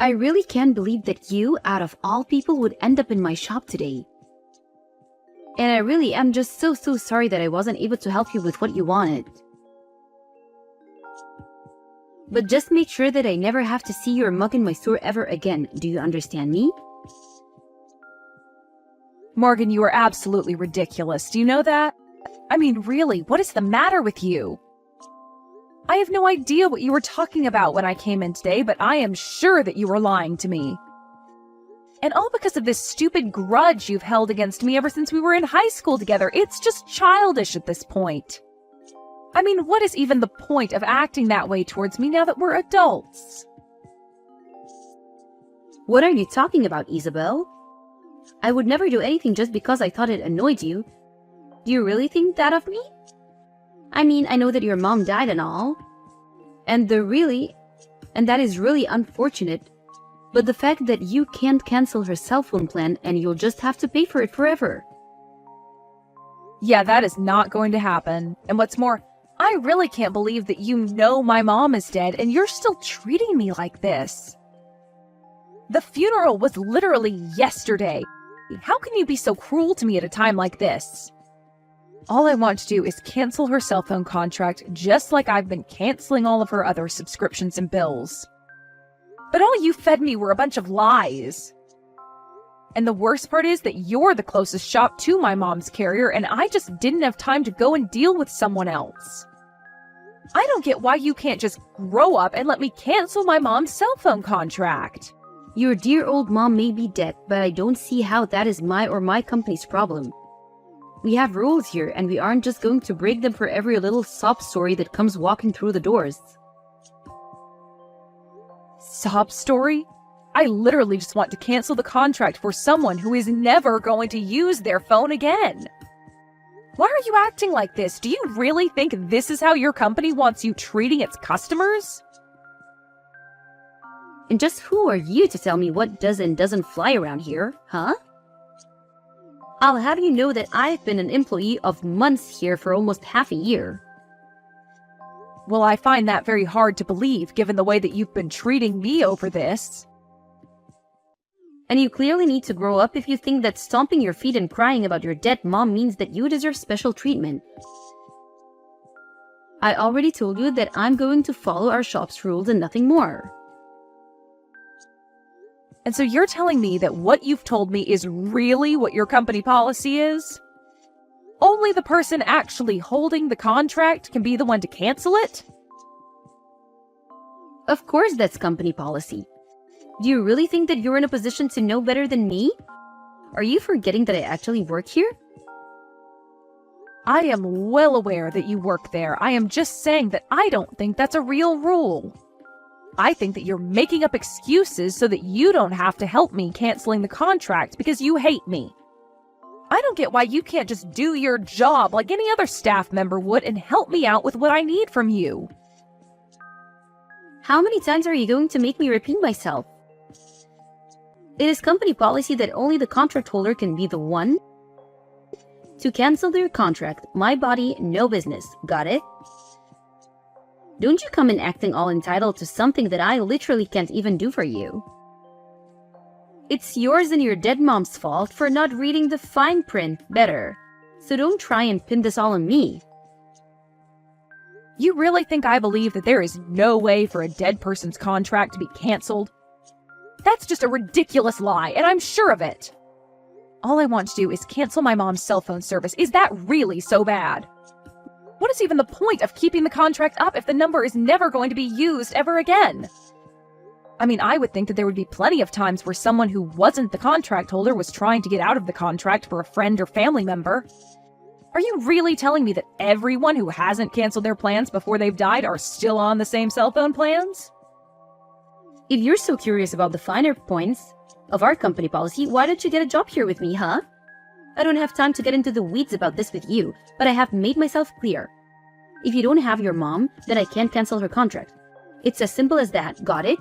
I really can't believe that you, out of all people, would end up in my shop today. And I really am just so sorry that I wasn't able to help you with what you wanted. But just make sure that I never have to see your mug in my store ever again. Do you understand me? Morgan, you are absolutely ridiculous. Do you know that? I mean, really, what is the matter with you? I have no idea what you were talking about when I came in today, but I am sure that you were lying to me. And all because of this stupid grudge you've held against me ever since we were in high school together. It's just childish at this point. I mean, what is even the point of acting that way towards me now that we're adults? What are you talking about, Isabel? I would never do anything just because I thought it annoyed you. Do you really think that of me? I mean, I know that your mom died and all. And that is really unfortunate. But the fact that you can't cancel her cell phone plan and you'll just have to pay for it forever. Yeah, that is not going to happen. And what's more, I really can't believe that you know my mom is dead and you're still treating me like this. The funeral was literally yesterday. How can you be so cruel to me at a time like this? All I want to do is cancel her cell phone contract just like I've been canceling all of her other subscriptions and bills. But all you fed me were a bunch of lies. And the worst part is that you're the closest shop to my mom's carrier and I just didn't have time to go and deal with someone else. I don't get why you can't just grow up and let me cancel my mom's cell phone contract. Your dear old mom may be dead, but I don't see how that is my or my company's problem. We have rules here, and we aren't just going to break them for every little sob story that comes walking through the doors. Sob story? I literally just want to cancel the contract for someone who is never going to use their phone again. Why are you acting like this? Do you really think this is how your company wants you treating its customers? And just who are you to tell me what does and doesn't fly around here, huh? I'll have you know that I've been an employee of months here for almost half a year. Well, I find that very hard to believe, given the way that you've been treating me over this. And you clearly need to grow up if you think that stomping your feet and crying about your dead mom means that you deserve special treatment. I already told you that I'm going to follow our shop's rules and nothing more. And so you're telling me that what you've told me is really what your company policy is? Only the person actually holding the contract can be the one to cancel it? Of course that's company policy. Do you really think that you're in a position to know better than me? Are you forgetting that I actually work here? I am well aware that you work there. I am just saying that I don't think that's a real rule. I think that you're making up excuses so that you don't have to help me canceling the contract because you hate me. I don't get why you can't just do your job like any other staff member would and help me out with what I need from you. How many times are you going to make me repeat myself? It is company policy that only the contract holder can be the one to cancel their contract. My body, no business. Got it? Don't you come in acting all entitled to something that I literally can't even do for you. It's yours and your dead mom's fault for not reading the fine print better. So don't try and pin this all on me. You really think I believe that there is no way for a dead person's contract to be canceled? That's just a ridiculous lie, and I'm sure of it. All I want to do is cancel my mom's cell phone service. Is that really so bad? What is even the point of keeping the contract up if the number is never going to be used ever again? I mean, I would think that there would be plenty of times where someone who wasn't the contract holder was trying to get out of the contract for a friend or family member. Are you really telling me that everyone who hasn't canceled their plans before they've died are still on the same cell phone plans? If you're so curious about the finer points of our company policy, why don't you get a job here with me, huh? I don't have time to get into the weeds about this with you, but I have made myself clear. If you don't have your mom, then I can't cancel her contract. It's as simple as that, got it?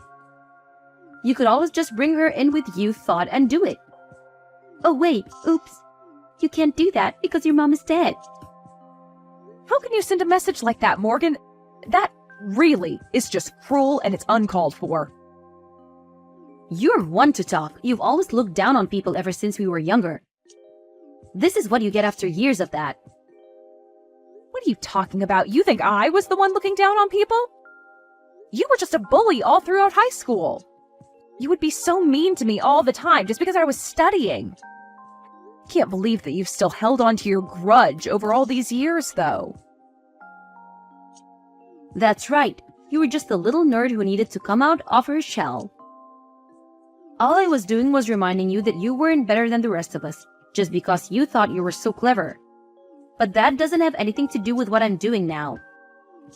You could always just bring her in with you, thought, and do it. Oh wait, oops. You can't do that because your mom is dead. How can you send a message like that, Morgan? That really is just cruel and it's uncalled for. You're one to talk. You've always looked down on people ever since we were younger. This is what you get after years of that. What are you talking about? You think I was the one looking down on people? You were just a bully all throughout high school. You would be so mean to me all the time just because I was studying. Can't believe that you've still held on to your grudge over all these years, though. That's right. You were just a little nerd who needed to come out of her shell. All I was doing was reminding you that you weren't better than the rest of us, just because you thought you were so clever. But that doesn't have anything to do with what I'm doing now.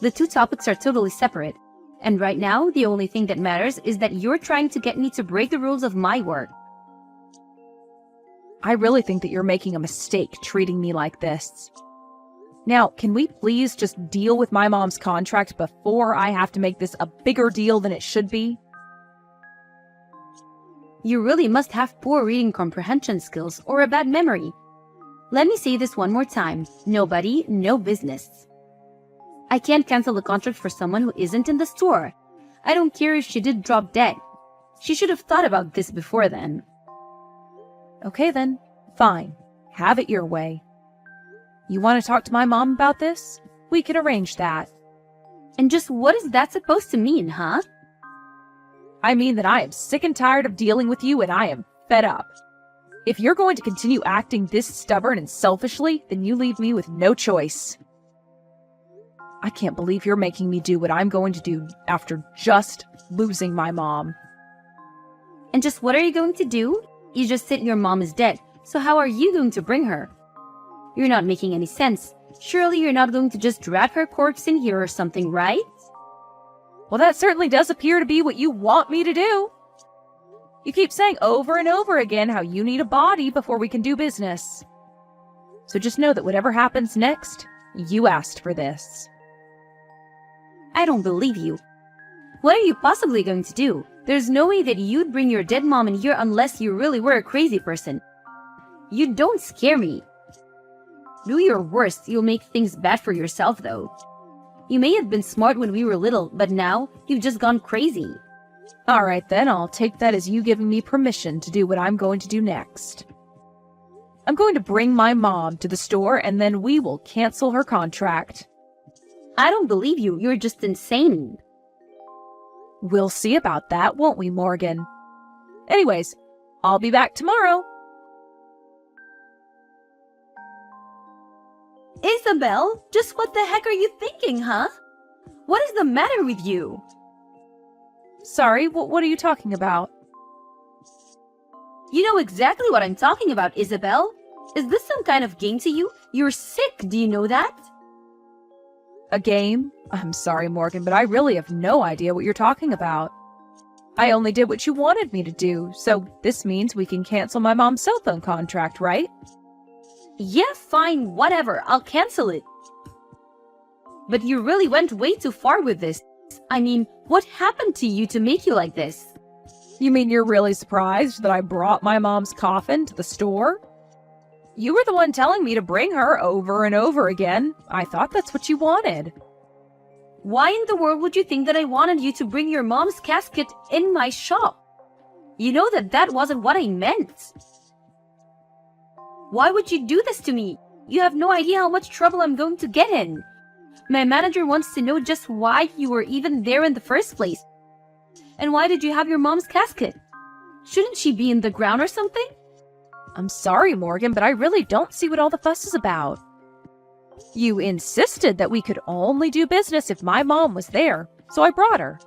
The two topics are totally separate, and right now the only thing that matters is that you're trying to get me to break the rules of my work. I really think that you're making a mistake treating me like this. Now, can we please just deal with my mom's contract before I have to make this a bigger deal than it should be? You really must have poor reading comprehension skills or a bad memory. Let me say this one more time. Nobody, no business. I can't cancel the contract for someone who isn't in the store. I don't care if she did drop dead. She should have thought about this before then. Okay then, fine. Have it your way. You want to talk to my mom about this? We can arrange that. And just what is that supposed to mean, huh? I mean that I am sick and tired of dealing with you and I am fed up. If you're going to continue acting this stubborn and selfishly, then you leave me with no choice. I can't believe you're making me do what I'm going to do after just losing my mom. And just what are you going to do? You just said your mom is dead, so how are you going to bring her? You're not making any sense. Surely you're not going to just drag her corpse in here or something, right? Well, that certainly does appear to be what you want me to do. You keep saying over and over again how you need a body before we can do business. So just know that whatever happens next, you asked for this. I don't believe you. What are you possibly going to do? There's no way that you'd bring your dead mom in here unless you really were a crazy person. You don't scare me. Do your worst, you'll make things bad for yourself though. You may have been smart when we were little, but now you've just gone crazy. All right then, I'll take that as you giving me permission to do what I'm going to do next. I'm going to bring my mom to the store and then we will cancel her contract. I don't believe you, you're just insane. We'll see about that, won't we, Morgan? Anyways, I'll be back tomorrow. Isabel, just what the heck are you thinking, huh? What is the matter with you? Sorry, what are you talking about? You know exactly what I'm talking about, Isabel. Is this some kind of game to you? You're sick, do you know that? A game? I'm sorry, Morgan, but I really have no idea what you're talking about. I only did what you wanted me to do, so this means we can cancel my mom's cell phone contract, right? Yeah, fine, whatever, I'll cancel it. But you really went way too far with this. I mean, what happened to you to make you like this? You mean you're really surprised that I brought my mom's coffin to the store? You were the one telling me to bring her over and over again. I thought that's what you wanted. Why in the world would you think that I wanted you to bring your mom's casket in my shop? You know that wasn't what I meant. Why would you do this to me? You have no idea how much trouble I'm going to get in. My manager wants to know just why you were even there in the first place. And why did you have your mom's casket? Shouldn't she be in the ground or something? I'm sorry, Morgan, but I really don't see what all the fuss is about. You insisted that we could only do business if my mom was there, so I brought her.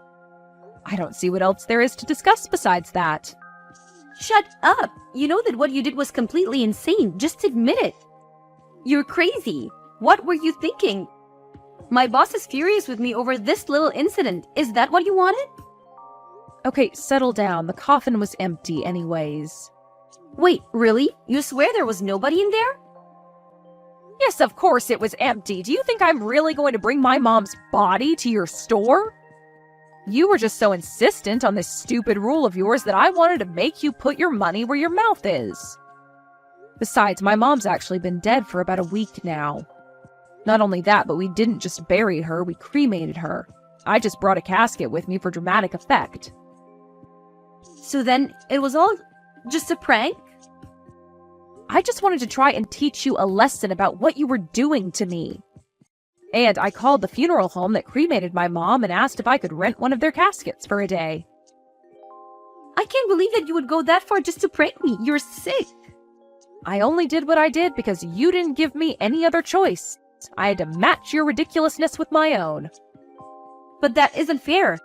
I don't see what else there is to discuss besides that. Shut up! You know that what you did was completely insane. Just admit it. You're crazy. What were you thinking? My boss is furious with me over this little incident. Is that what you wanted? Okay, settle down. The coffin was empty anyways. Wait, really? You swear there was nobody in there? Yes, of course it was empty. Do you think I'm really going to bring my mom's body to your store? You were just so insistent on this stupid rule of yours that I wanted to make you put your money where your mouth is. Besides, my mom's actually been dead for about a week now. Not only that, but we didn't just bury her, we cremated her. I just brought a casket with me for dramatic effect. So then it was all just a prank? I just wanted to try and teach you a lesson about what you were doing to me. And I called the funeral home that cremated my mom and asked if I could rent one of their caskets for a day. I can't believe that you would go that far just to prank me. You're sick. I only did what I did because you didn't give me any other choice. I had to match your ridiculousness with my own. But that isn't fair.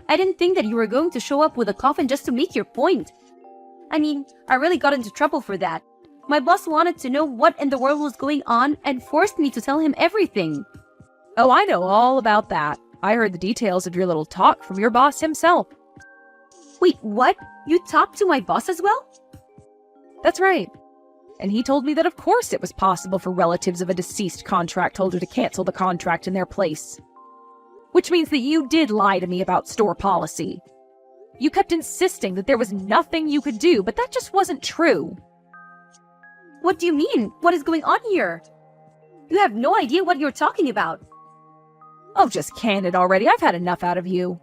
I didn't think that you were going to show up with a coffin just to make your point. I mean, I really got into trouble for that. My boss wanted to know what in the world was going on and forced me to tell him everything. Oh, I know all about that. I heard the details of your little talk from your boss himself. Wait, what? You talked to my boss as well? That's right. And he told me that of course it was possible for relatives of a deceased contract holder to cancel the contract in their place. Which means that you did lie to me about store policy. You kept insisting that there was nothing you could do, but that just wasn't true. What do you mean? What is going on here? You have no idea what you're talking about. Oh, just can it already. I've had enough out of you.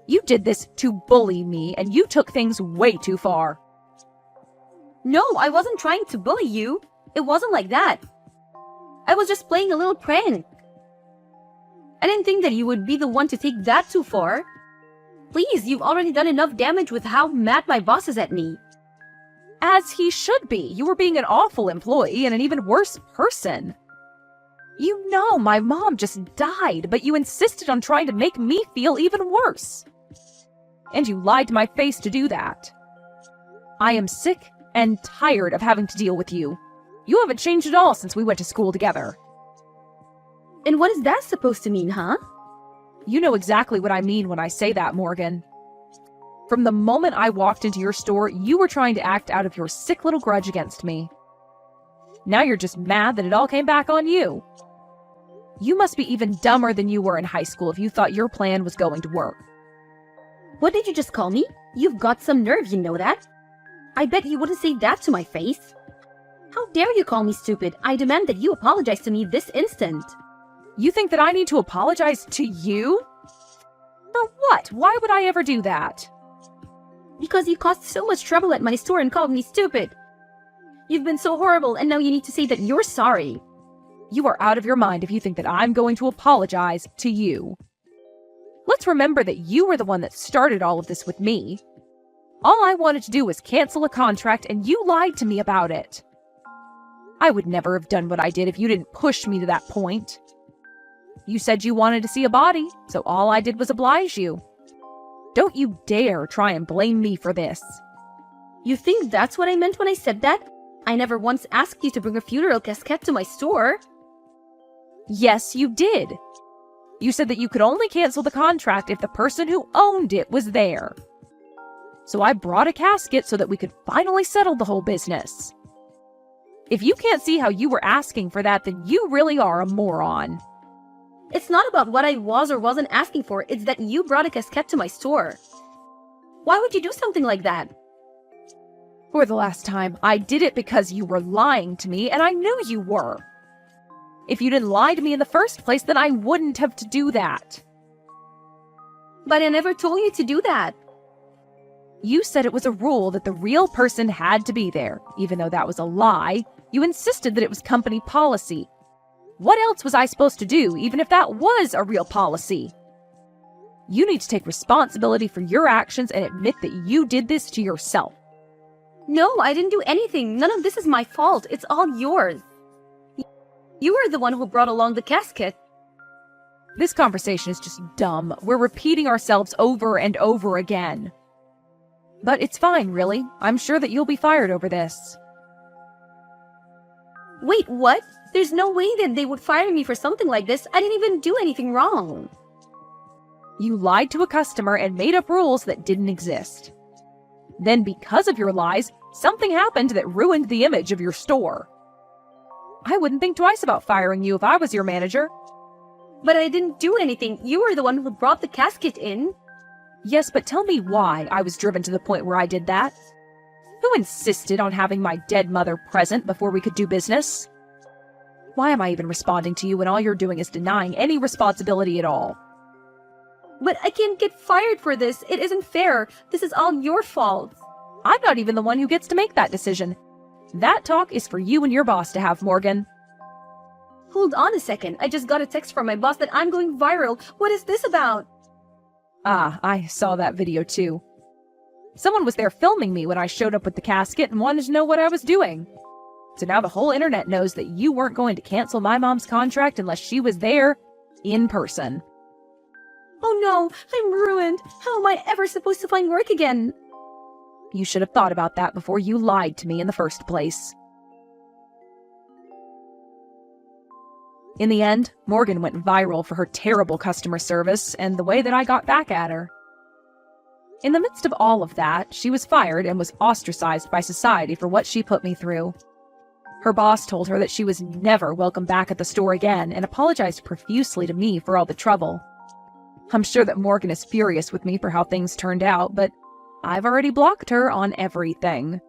You did this to bully me, and you took things way too far. No, I wasn't trying to bully you. It wasn't like that. I was just playing a little prank. I didn't think that you would be the one to take that too far. Please, you've already done enough damage with how mad my boss is at me. As he should be. You were being an awful employee and an even worse person. You know my mom just died, but you insisted on trying to make me feel even worse. And you lied to my face to do that. I am sick and tired of having to deal with you. You haven't changed at all since we went to school together. And what is that supposed to mean, huh? You know exactly what I mean when I say that, Morgan. From the moment I walked into your store, you were trying to act out of your sick little grudge against me. Now you're just mad that it all came back on you. You must be even dumber than you were in high school if you thought your plan was going to work. What did you just call me? You've got some nerve, you know that? I bet you wouldn't say that to my face. How dare you call me stupid? I demand that you apologize to me this instant. You think that I need to apologize to you? For what? Why would I ever do that? Because you caused so much trouble at my store and called me stupid. You've been so horrible, and now you need to say that you're sorry. You are out of your mind if you think that I'm going to apologize to you. Let's remember that you were the one that started all of this with me. All I wanted to do was cancel a contract, and you lied to me about it. I would never have done what I did if you didn't push me to that point. You said you wanted to see a body, so all I did was oblige you. Don't you dare try and blame me for this. You think that's what I meant when I said that? I never once asked you to bring a funeral casket to my store. Yes, you did. You said that you could only cancel the contract if the person who owned it was there. So I brought a casket so that we could finally settle the whole business. If you can't see how you were asking for that, then you really are a moron. It's not about what I was or wasn't asking for, it's that you brought a casket to my store. Why would you do something like that? For the last time, I did it because you were lying to me, and I knew you were. If you didn't lie to me in the first place, then I wouldn't have to do that. But I never told you to do that. You said it was a rule that the real person had to be there. Even though that was a lie, you insisted that it was company policy. What else was I supposed to do, even if that was a real policy? You need to take responsibility for your actions and admit that you did this to yourself. No, I didn't do anything. None of this is my fault. It's all yours. You were the one who brought along the casket. This conversation is just dumb. We're repeating ourselves over and over again. But it's fine, really. I'm sure that you'll be fired over this. Wait, what? There's no way that they would fire me for something like this. I didn't even do anything wrong. You lied to a customer and made up rules that didn't exist. Then, because of your lies, something happened that ruined the image of your store. I wouldn't think twice about firing you if I was your manager. But I didn't do anything. You were the one who brought the casket in. Yes, but tell me why I was driven to the point where I did that. Who insisted on having my dead mother present before we could do business? Why am I even responding to you when all you're doing is denying any responsibility at all? But I can't get fired for this. It isn't fair. This is all your fault. I'm not even the one who gets to make that decision. That talk is for you and your boss to have, Morgan. Hold on a second. I just got a text from my boss that I'm going viral. What is this about? Ah, I saw that video too. Someone was there filming me when I showed up with the casket and wanted to know what I was doing. So now the whole internet knows that you weren't going to cancel my mom's contract unless she was there in person. Oh no, I'm ruined. How am I ever supposed to find work again? You should have thought about that before you lied to me in the first place. In the end, Morgan went viral for her terrible customer service and the way that I got back at her. In the midst of all of that, she was fired and was ostracized by society for what she put me through. Her boss told her that she was never welcome back at the store again and apologized profusely to me for all the trouble. I'm sure that Morgan is furious with me for how things turned out, but I've already blocked her on everything.